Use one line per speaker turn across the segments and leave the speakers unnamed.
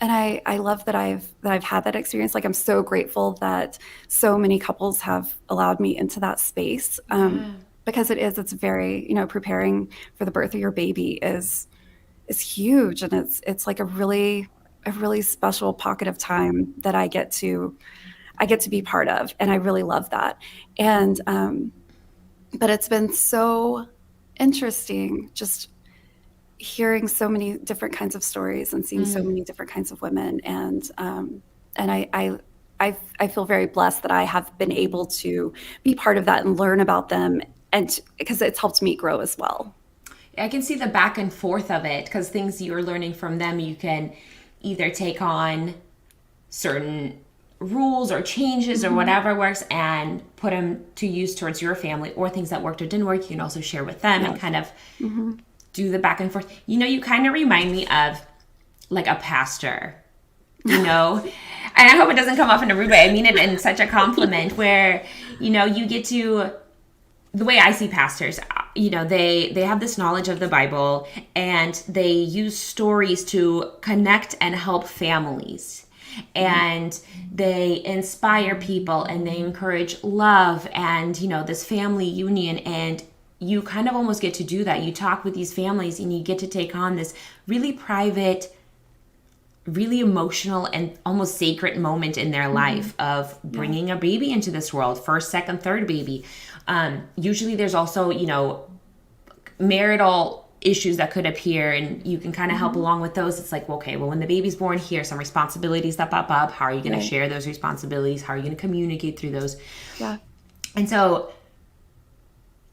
I love that I've had that experience. Like, I'm so grateful that so many couples have allowed me into that space.
Yeah.
Because it's very, preparing for the birth of your baby is huge, and it's like a really special pocket of time that I get to be part of, and I really love that. And but it's been so interesting just hearing so many different kinds of stories and seeing so many different kinds of women, and I feel very blessed that I have been able to be part of that and learn about them, and because it's helped me grow as well.
I can see the back and forth of it because things you're learning from them, you can either take on certain rules or changes or
Mhm.
whatever works and put them to use towards your family, or things that worked or didn't work, you can also share with them and
Yes.
kind of
Hmm.
do the back and forth. You kind of remind me of like a pastor, and I hope it doesn't come off in a rude way. I mean it in such a compliment where, you get to, the way I see pastors, they have this knowledge of the Bible and they use stories to connect and help families. And they inspire people and they encourage love and, this family union. And you kind of almost get to do that. You talk with these families and you get to take on this really private, really emotional and almost sacred moment in their
Hmm.
life of
Yeah.
bringing a baby into this world, first, second, third baby. Usually there's also, marital issues that could appear, and you can kind of help
Hmm.
along with those. It's like, well, okay, well, when the baby's born, here are some responsibilities that pop up. How are you going to
Right.
share those responsibilities? How are you going to communicate through those?
Yeah.
And so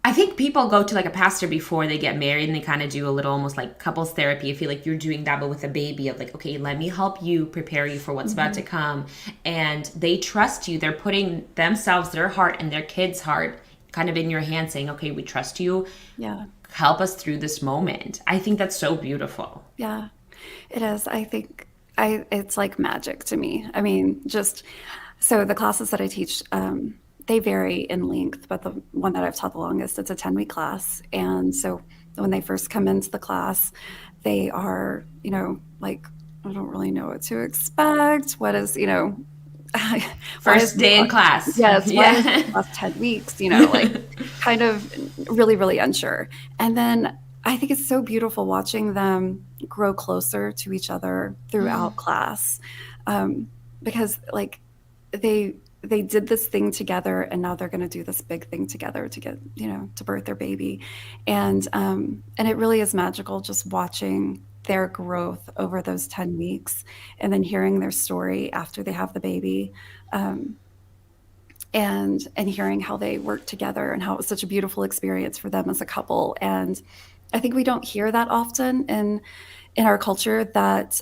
I think people go to like a pastor before they get married and they kind of do a little almost like couples therapy. I feel like you're doing that, but with a baby, of like, okay, let me help you prepare you for what's about to
Hmm.
come. And they trust you. They're putting themselves, their heart, and their kid's heart kind of in your hands, saying, okay, we trust you.
Yeah.
Help us through this moment. I think that's so beautiful.
Yeah. It is. I think it's like magic to me. I mean, just so the classes that I teach, they vary in length, but the one that I've taught the longest, it's a 10-week class. And so when they first come into the class, they are, like, I don't really know what to expect. What is, why is
First day in class.
yes, why is this
Yeah.
class 10 weeks? Like kind of really, really unsure. And then I think it's so beautiful watching them grow closer to each other throughout class, um, because like they did this thing together, and now they're going to do this big thing together to get to birth their baby, and it really is magical just watching their growth over those 10 weeks, and then hearing their story after they have the baby, um, and hearing how they work together and how it was such a beautiful experience for them as a couple. And I think we don't hear that often in our culture, that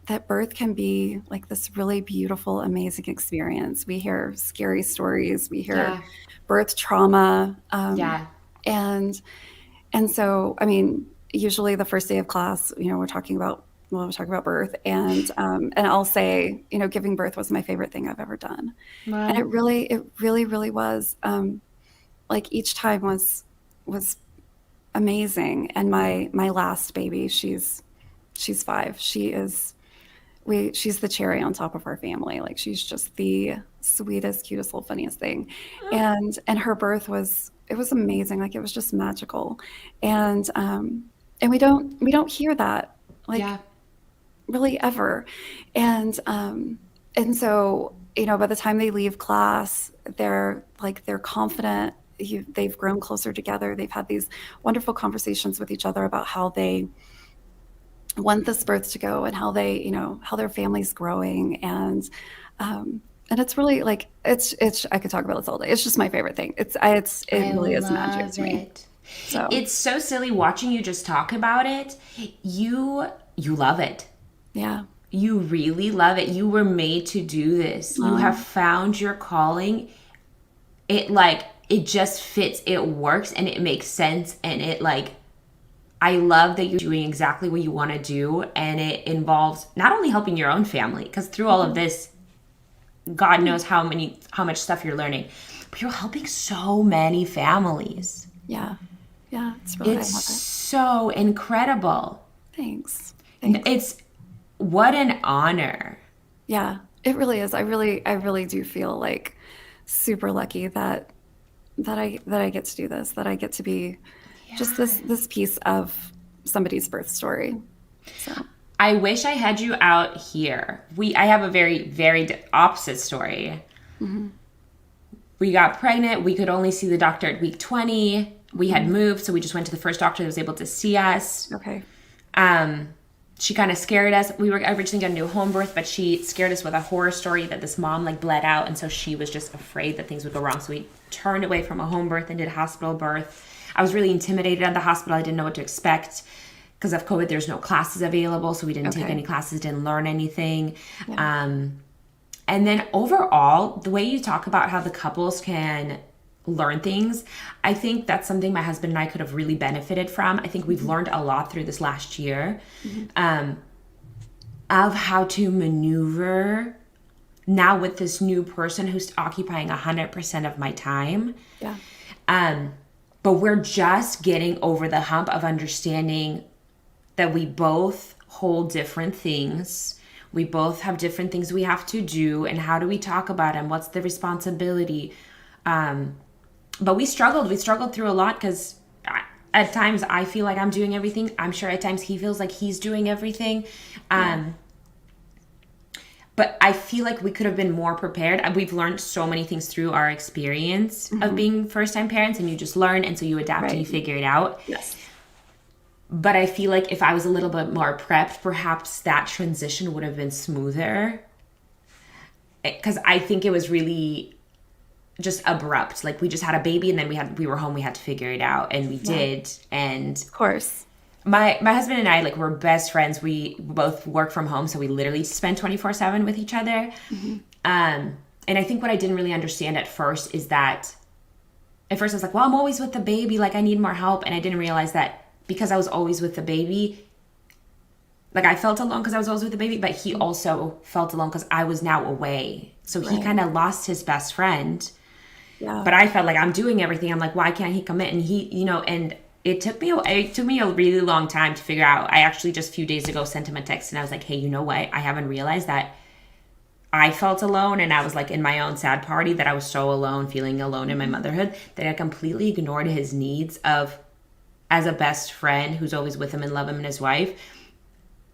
that birth can be like this really beautiful, amazing experience. We hear scary stories, we hear
Yeah.
birth trauma,
Yeah.
and so, I mean, usually the first day of class, we're talking about birth, and I'll say, giving birth was my favorite thing I've ever done, and
Well,
it really, really was. Like each time was amazing. And my last baby, she's 5. She's the cherry on top of our family. Like, she's just the sweetest, cutest, little funniest thing. And her birth it was amazing. Like, it was just magical. And we don't hear that, like,
yeah.
really ever. And so, by the time they leave class, they're confident. They've grown closer together. They've had these wonderful conversations with each other about how they want this birth to go, and how how their family's growing. And it's really like, it's I could talk about this all day. It's just my favorite thing. It
I
really is magic
love
to me.
it.
So
It's so silly watching you just talk about it. You love it.
yeah.
You really love it. You were made to do this. You have
Um,
found your calling. It just fits. It works and it makes sense, and I love that you're doing exactly what you want to do, and it involves not only helping your own family, because through all of
mhm.
this, God knows how much stuff you're learning, but you're helping so many families.
Yeah. Yeah, I
It's
love it.
so incredible.
Thanks. Thanks.
It's what an honor.
Yeah, it really is. I really do feel like super lucky that I get to do this, that I get to be just this
Yes.
piece of somebody's birth story. So,
I wish I had you out here. I have a very, very opposite story.
mhm,
We got pregnant. We could only see the doctor at week 20. We had
mhm.
moved, so we just went to the first doctor that was able to see us.
Okay.
Um, she kind of scared us. We were originally going to do home birth, but she scared us with a horror story that this mom like bled out, and so she was just afraid that things would go wrong. So we turned away from a home birth and did hospital birth. I was really intimidated at the hospital. I didn't know what to expect because of COVID. There's no classes available, so we didn't take
Okay.
any classes, didn't learn anything.
Yeah.
Um, and then overall, the way you talk about how the couples can learn things, I think that's something my husband and I could have really benefited from. I think we've
Mhm,
learned a lot through this last year
mhm.
um, of how to maneuver now with this new person who's occupying 100% of my time.
Yeah.
Um, but we're just getting over the hump of understanding that we both hold different things. We both have different things we have to do, and how do we talk about them? What's the responsibility? Um, but we struggled. We struggled through a lot because at times I feel like I'm doing everything. I'm sure at times he feels like he's doing everything.
Yeah.
Um, but I feel like we could have been more prepared. We've learned so many things through our experience of
Mhm.
being first time parents, and you just learn, and so you adapt and you
Right.
figure it out.
Yes.
But I feel like if I was a little bit more prepped, perhaps that transition would have been smoother. Because I think it was really just abrupt. Like we just had a baby, and then we were home. We had to figure it out, and we
Yeah.
did. And
Of course.
my husband and I, like, we're best friends. We both work from home, so we literally spend 24/7 with each other.
Mhm.
And I think what I didn't really understand at first is that at first I was like, well, I'm always with the baby, like I need more help. And I didn't realize that because I was always with the baby, like I felt alone because I was always with the baby, but he also felt alone because I was now away. So he
Right.
kind of lost his best friend.
Yeah.
But I felt like I'm doing everything. I'm like, why can't he commit? And he, and it took me a really long time to figure out. I actually just a few days ago sent him a text and I was like, hey, you know what? I haven't realized that I felt alone, and I was like in my own sad party, that I was so alone, feeling alone in my
Mhm.
motherhood, that I completely ignored his needs of, as a best friend who's always with him and love him and his wife.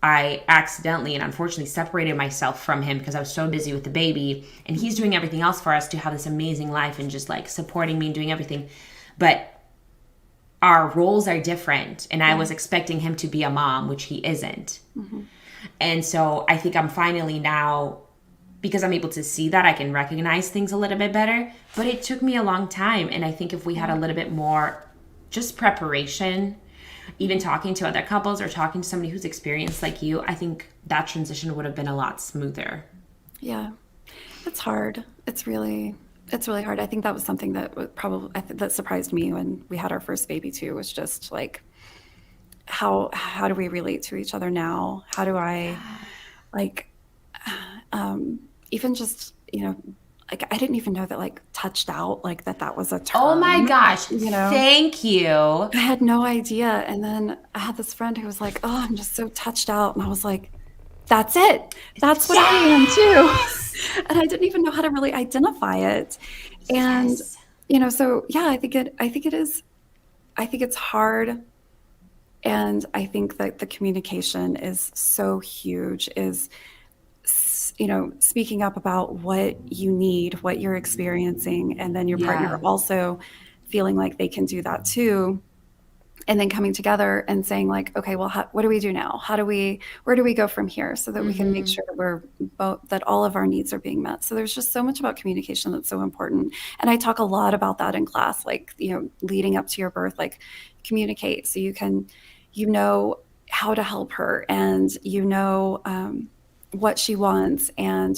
I accidentally and unfortunately separated myself from him because I was so busy with the baby, and he's
Mhm.
doing everything else for us to have this amazing life and just like supporting me and doing everything. But our roles are different, and I
Yeah.
was expecting him to be a mom, which he isn't.
Mhm.
And so I think I'm finally now, because I'm able to see that, I can recognize things a little bit better. But it took me a long time. And I think if we had a
Yeah.
little bit more just preparation, even talking to other couples or talking to somebody who's experienced like you, I think that transition would have been a lot smoother.
Yeah. It's hard. It's really hard. I think that was something that would probably that surprised me when we had our first baby too, was just like how do we relate to each other now? How do I like even just, like I didn't even know that like touched out, like that was a
Oh my
term,
gosh.
you know?
Thank you.
I had no idea. And then I had this friend who was like, "Oh, I'm just so touched out." And I was like, "That's it. That's what I am too."
Yes.
And I didn't even know how to really identify it. And,
Yes.
so yeah, I think it is. I think it's hard. And I think that the communication is so huge, is, speaking up about what you need, what you're experiencing, and then your partner
Yeah.
also feeling like they can do that too, and then coming together and saying like, okay, well, what do we do now? Where do we go from here, so that we can make
Mm-hmm.
sure that that all of our needs are being met. So there's just so much about communication that's so important. And I talk a lot about that in class, like, leading up to your birth, like communicate so you can, how to help her, and what she wants, and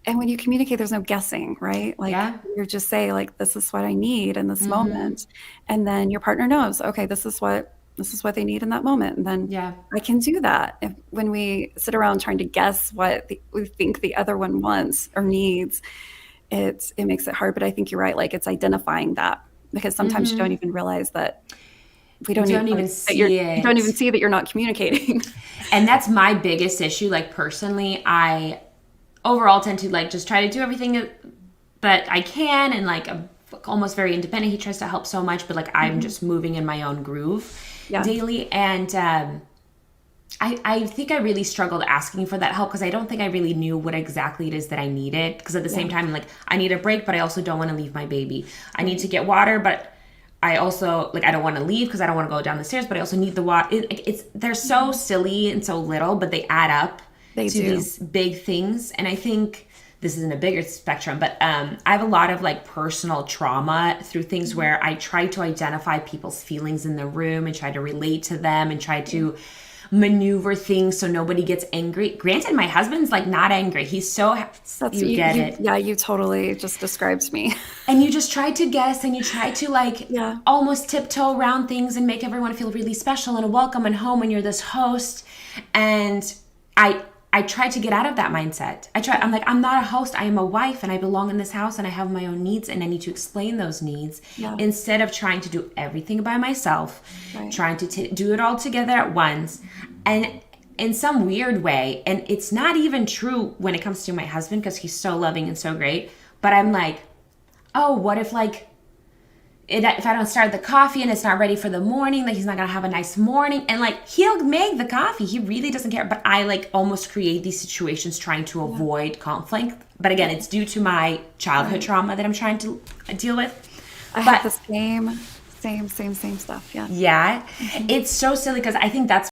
and when you communicate, there's no guessing, right? Like
Yeah.
you just say like, this is what I need in this
Mm-hmm.
moment, and then your partner knows, okay, this is what they need in that moment, and then
Yeah.
I can do that. When we sit around trying to guess what we think the other one wants or needs, it makes it hard. But I think you're right. Like, it's identifying that, because sometimes you don't
Mm-hmm.
even realize that we don't
even see it.
You don't even see that you're not communicating.
And that's my biggest issue. Like personally, I overall tend to like just try to do everything that I can, and like I'm almost very independent. He tries to help so much, but like I'm just moving in my own groove daily. And I think I really struggled asking for that help because I don't think I really knew what exactly it is that I needed. Because at the same time, like I need a break, but I also don't want to leave my baby. I need to get water, but I also like I don't want to leave because I don't want to go down the stairs, but I also need the water. They're so silly and so little, but they add up to these big things. And I think this is in a bigger spectrum, but I have a lot of like personal trauma through things where I try to identify people's feelings in the room and try to relate to them and try to maneuver things so nobody gets angry. Granted, my husband's like not angry. He's so you get it.
Yeah, you totally just described me.
And you just try to guess and you try to like almost tiptoe around things and make everyone feel really special and welcome and home when you're this host. And I try to get out of that mindset. I'm like, I'm not a host. I am a wife and I belong in this house and I have my own needs and I need to explain those needs instead of trying to do everything by myself, trying to do it all together at once. And in some weird way, and it's not even true when it comes to my husband because he's so loving and so great, but I'm like, oh, what if like, if I don't start the coffee and it's not ready for the morning, like he's not gonna have a nice morning, and like he'll make the coffee, he really doesn't care. But I like almost create these situations trying to avoid conflict. But again, it's due to my childhood trauma that I'm trying to deal with.
I have the same stuff. Yeah.
Yeah, it's so silly because I think that's